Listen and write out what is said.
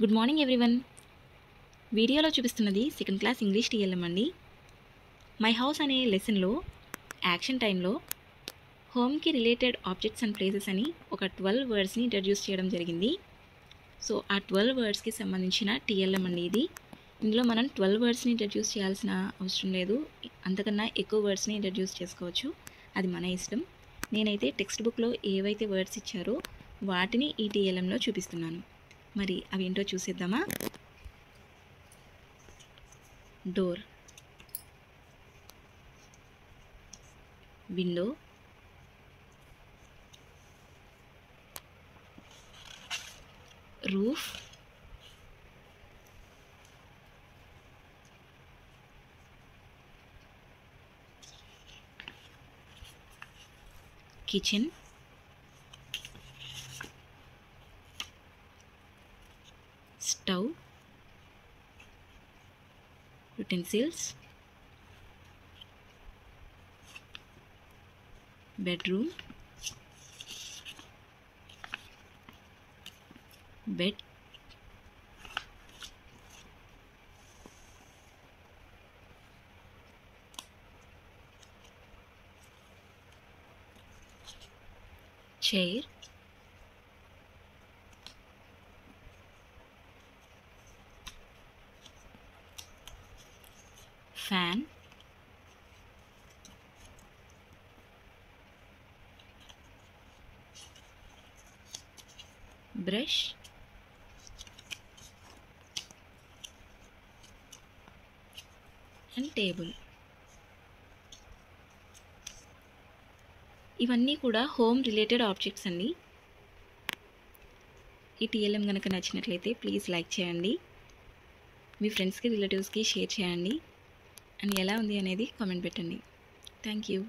Good morning everyone. వీడియోలో చూపిస్తున్నది second class English TLM అండి. మై హౌస్ అనే లెసన్లో యాక్షన్ టైంలో హోమ్కి రిలేటెడ్ ఆబ్జెక్ట్స్ అండ్ ప్లేసెస్ అని ఒక 12 వర్డ్స్ని ఇంట్రడ్యూస్ చేయడం జరిగింది. సో ఆ 12 వర్డ్స్కి సంబంధించిన టీఎల్ఎం అండి ఇది. ఇందులో మనం 12 వర్డ్స్ని ఇంట్రడ్యూస్ చేయాల్సిన అవసరం లేదు, అంతకన్నా ఎక్కువ వర్డ్స్ని ఇంట్రడ్యూస్ చేసుకోవచ్చు, అది మన ఇష్టం. నేనైతే టెక్స్ట్ బుక్లో ఏవైతే వర్డ్స్ ఇచ్చారో వాటిని ఈ టీఎల్ఎంలో చూపిస్తున్నాను. మరి అవి ఏంటో చూసేద్దామా. Door, window, roof, kitchen, stove, utensils, bedroom, bed, chair, fan, brush, and table. ఇవన్నీ కూడా హోమ్ రిలేటెడ్ ఆబ్జెక్ట్స్ అండి. ఈ టీఎల్ఎం కనుక నచ్చినట్లయితే ప్లీజ్ లైక్ చేయండి, మీ ఫ్రెండ్స్కి రిలేటివ్స్కి షేర్ చేయండి, అండ్ ఎలా ఉంది అనేది కామెంట్ పెట్టండి. Thank you.